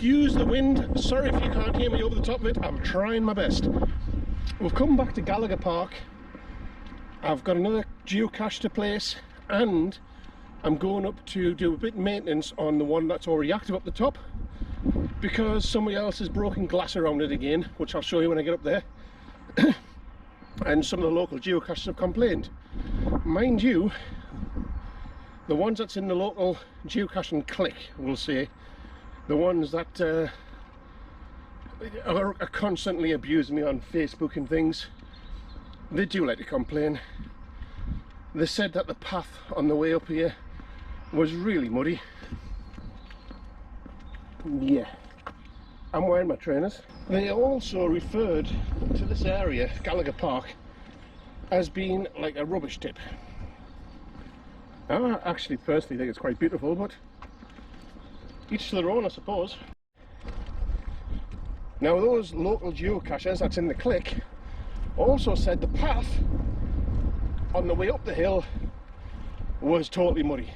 Excuse the wind, sorry if you can't hear me over the top of it, I'm trying my best. We've come back to Gallagher Park. I've got another geocache to place, and I'm going up to do a bit of maintenance on the one that's already active up the top, because somebody else has broken glass around it again, which I'll show you when I get up there. And some of the local geocaches have complained. Mind you, the ones that's in the local geocaching click, we'll say, the ones that are constantly abusing me on Facebook and things, they do like to complain. They said that the path on the way up here was really muddy. Yeah, I'm wearing my trainers. They also referred to this area, Gallagher Park, as being like a rubbish tip. I actually personally think it's quite beautiful, but each to their own, I suppose. Now those local geocachers that's in the click also said the path on the way up the hill was totally muddy.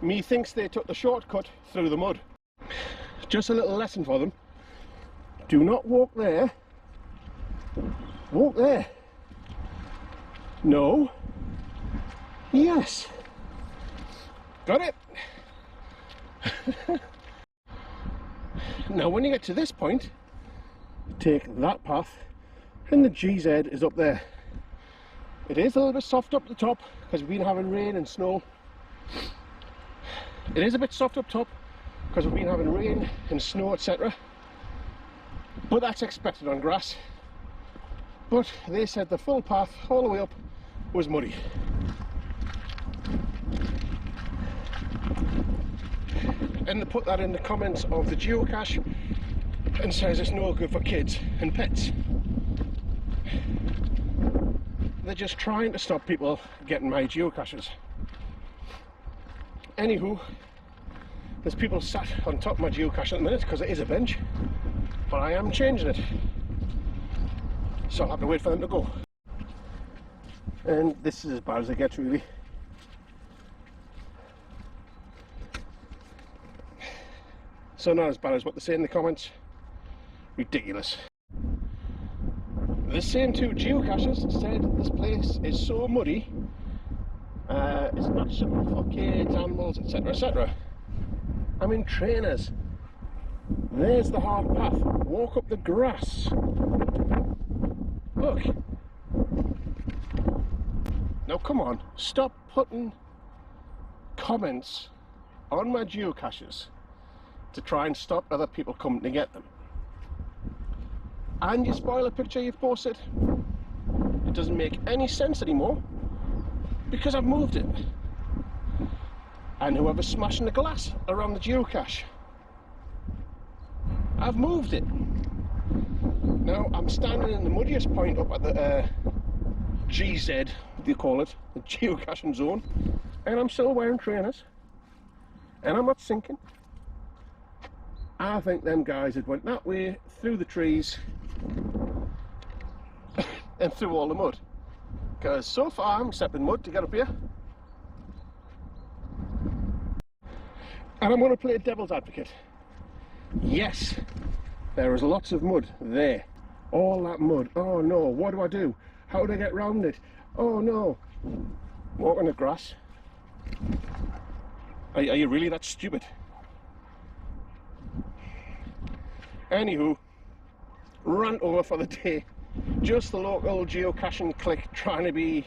Methinks they took the shortcut through the mud. Just a little lesson for them. Do not walk there. Walk there. No. Yes. Got it? Now when you get to this point, take that path, and the GZ is up there. It is a little bit soft up the top because we've been having rain and snow. It is a bit soft up top because we've been having rain and snow, etc. But that's expected on grass. But they said the full path all the way up was muddy. And they put that in the comments of the geocache and says it's no good for kids and pets. They're just trying to stop people getting my geocaches. Anywho, there's people sat on top of my geocache at the minute because it is a bench, but I am changing it, so I'll have to wait for them to go. And this is as bad as it gets, really. So not as bad as what they say in the comments. Ridiculous. The same two geocachers said this place is so muddy, it's not suitable for kids, animals, etc, etc. I'm in trainers. There's the hard path. Walk up the grass. Look. Now come on, stop putting comments on my geocaches to try and stop other people coming to get them. And you spoil a picture you've posted. It doesn't make any sense anymore because I've moved it. And whoever's smashing the glass around the geocache, I've moved it. Now I'm standing in the muddiest point up at the GZ, they call it, the geocaching zone, and I'm still wearing trainers and I'm not sinking. I think them guys had went that way through the trees and through all the mud, because so far I'm stepping mud to get up here. And I'm going to play devil's advocate. Yes, there is lots of mud there. All that mud. Oh no, what do I do? How do I get round it? Oh no. Walk on the grass. Are you really that stupid? Anywho, rant over for the day. Just the local geocaching click trying to be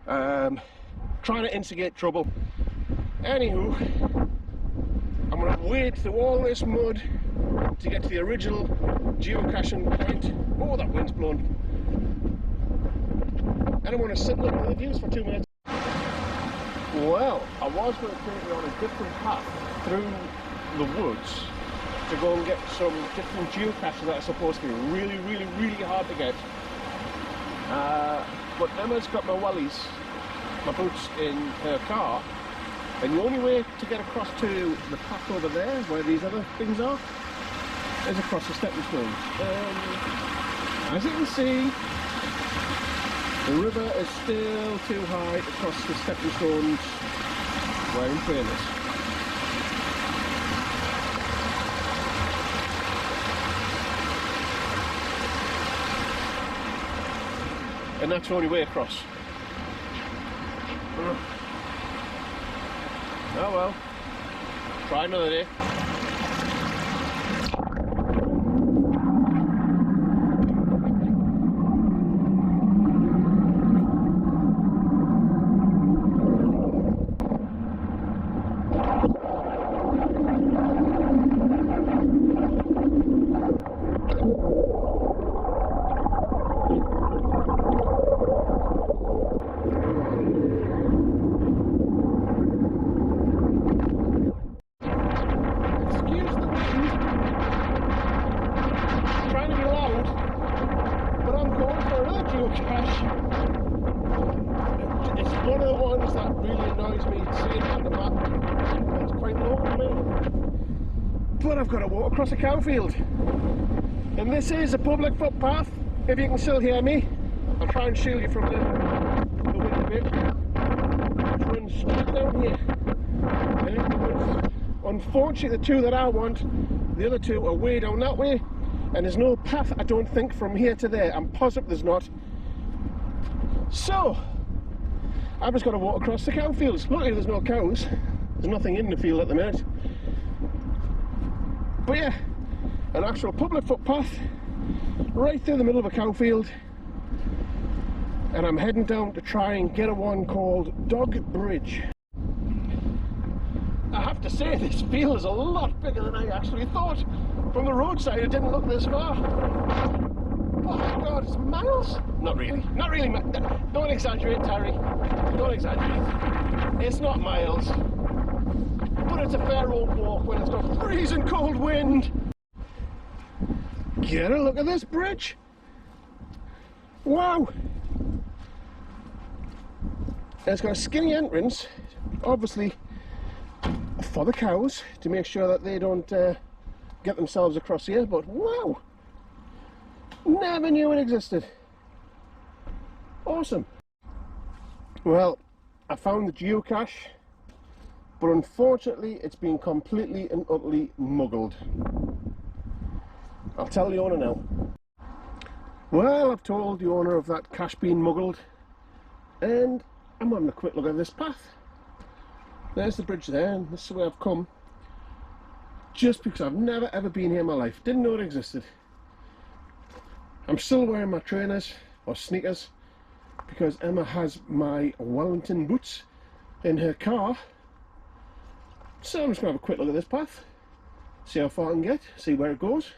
trying to instigate trouble. Anywho, I'm gonna wade through all this mud to get to the original geocaching point. Oh, that wind's blown. And I'm gonna sit and look at the views for 2 minutes. Well, I was going to take you on a different path through the woods to go and get some different geocaches that are supposed to be really, really, really hard to get. But Emma's got my wellies, my boots in her car, and the only way to get across to the path over there, where these other things are, is across the stepping stones. As you can see, The river is still too high to cross the stepping stones wearing trainers. And that's the only way across. Oh well, try another day. But I've got to walk across a cow field, and this is a public footpath. If you can still hear me, I'll try and shield you from the wind a bit. It runs straight down here, and into the woods. Unfortunately, the two that I want, the other two are way down that way, and there's no path, I don't think, from here to there. I'm positive there's not. So I've just got to walk across the cow fields. Luckily there's no cows, there's nothing in the field at the minute. But yeah, an actual public footpath right through the middle of a cow field, and I'm heading down to try and get a one called Dog Bridge. I have to say, this field is a lot bigger than I actually thought. From the roadside it didn't look this far. Oh my god, it's miles? Not really, don't exaggerate, Terry, don't exaggerate. It's not miles. But it's a fair old walk when it's got freezing cold wind. Get a look at this bridge. Wow. It's got a skinny entrance, obviously for the cows, to make sure that they don't get themselves across here, but wow. Never knew it existed. Awesome. Well, I found the geocache, but unfortunately it's been completely and utterly muggled. I'll tell the owner now. Well, I've told the owner of that cache being muggled, and I'm having a quick look at this path. There's the bridge there, and this is where I've come, just because I've never ever been here in my life. Didn't know it existed. I'm still wearing my trainers or sneakers because Emma has my Wellington boots in her car. So I'm just going to have a quick look at this path, see how far I can get, see where it goes.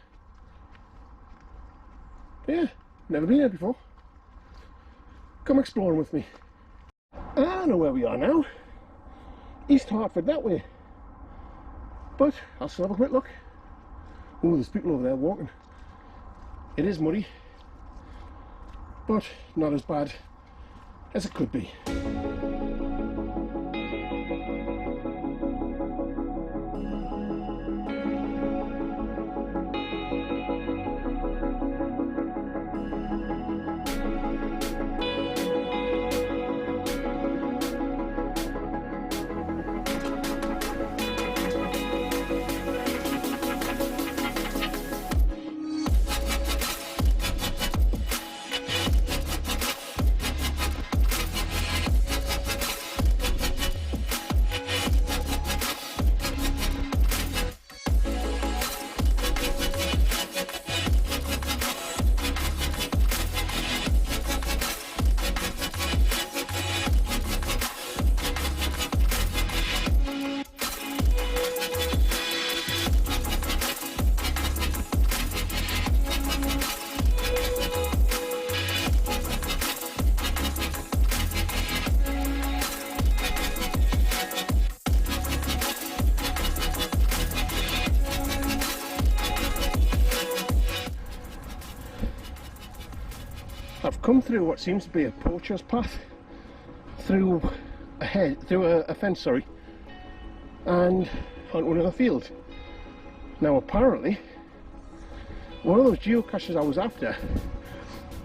Yeah, never been here before. Come exploring with me. I know where we are now. East Hartford that way. But I'll still have a quick look. Oh, there's people over there walking. It is muddy, but not as bad as it could be. I've come through what seems to be a poacher's path through a fence, sorry, and onto another field. Now apparently one of those geocaches I was after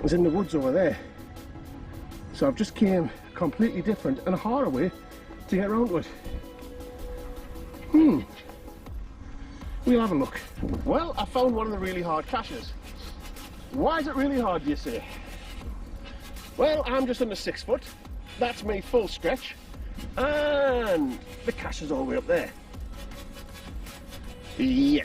was in the woods over there, So I've just came completely different and a harder way to get around to it. We'll have a look. Well, I found one of the really hard caches. Why is it really hard, do you say? Well, I'm just under 6 foot. That's me full stretch. And the cache is all the way up there. Yeah.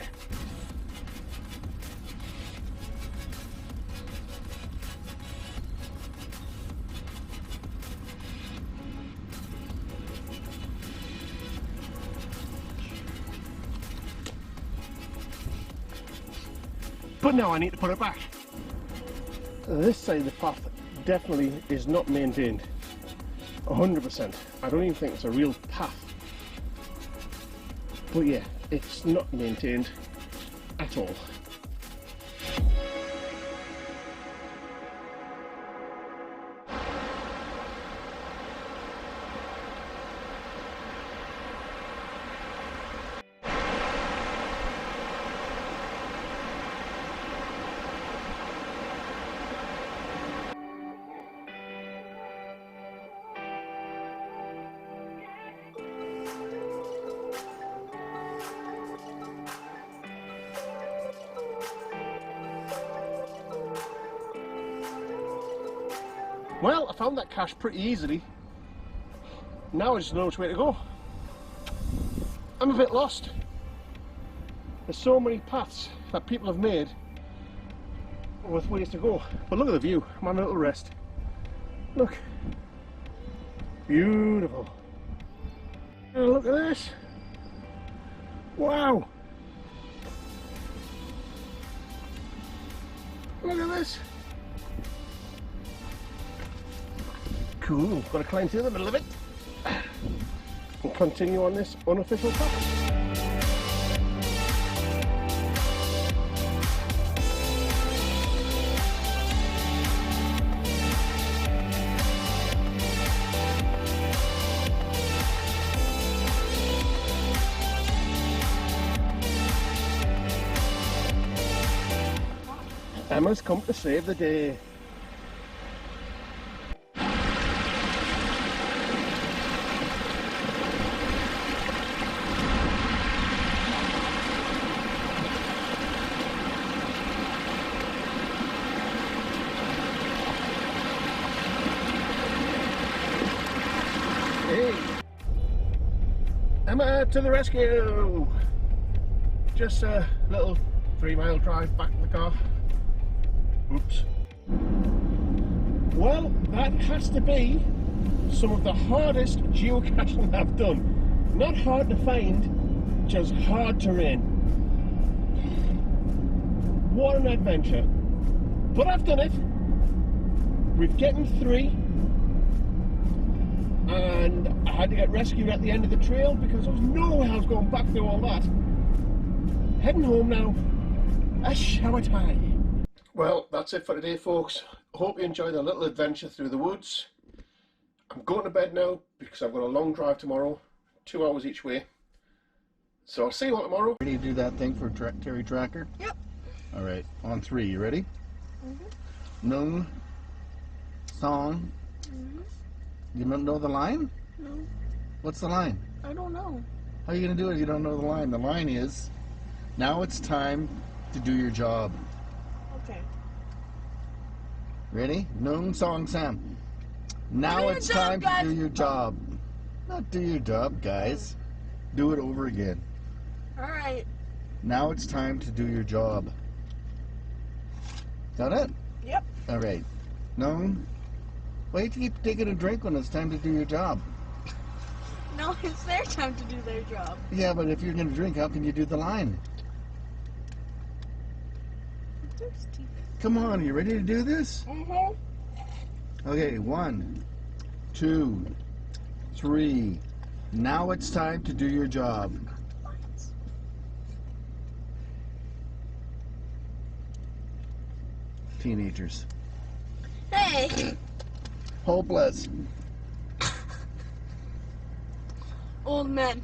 But now I need to put it back. This side of the path definitely is not maintained. 100%. I don't even think it's a real path. But yeah, it's not maintained at all. Well, I found that cache pretty easily. Now I just know which way to go. I'm a bit lost. There's so many paths that people have made with ways to go. But look at the view. I'm on a little rest. Look. Beautiful. And look at this. Wow. Look at this. Cool, got to climb through the middle of it and continue on this unofficial path. Emma's come to save the day. Hey, Emma to the rescue! Just a little 3-mile drive back to the car. Oops. Well, that has to be some of the hardest geocaching I've done. Not hard to find, just hard terrain. What an adventure. But I've done it. We've gotten 3. And I had to get rescued at the end of the trail because there was no way I was going back through all that. Heading home now. A shower time. Well, that's it for today, folks. I hope you enjoyed a little adventure through the woods. I'm going to bed now because I've got a long drive tomorrow, 2 hours each way. So I'll see you all tomorrow. Ready to do that thing for TerryTracker? Yep. All right, on 3. You ready? Mm-hmm. Nung, song. Mm-hmm. You don't know the line? No. What's the line? I don't know. How are you going to do it if you don't know the line? The line is, now it's time to do your job. Okay. Ready? Nung, song, Sam. Now it's time to do your job. Not do your job, guys. Do it over again. Alright. Now it's time to do your job. Got it? Yep. All right. Nung. Why do you keep taking a drink when it's time to do your job? No, it's their time to do their job. Yeah, but if you're going to drink, how can you do the line? I'm thirsty. Come on, you ready to do this? Mm-hmm. Okay, 1, 2, 3. Now it's time to do your job. Teenagers. Hey! Hopeless. Old men.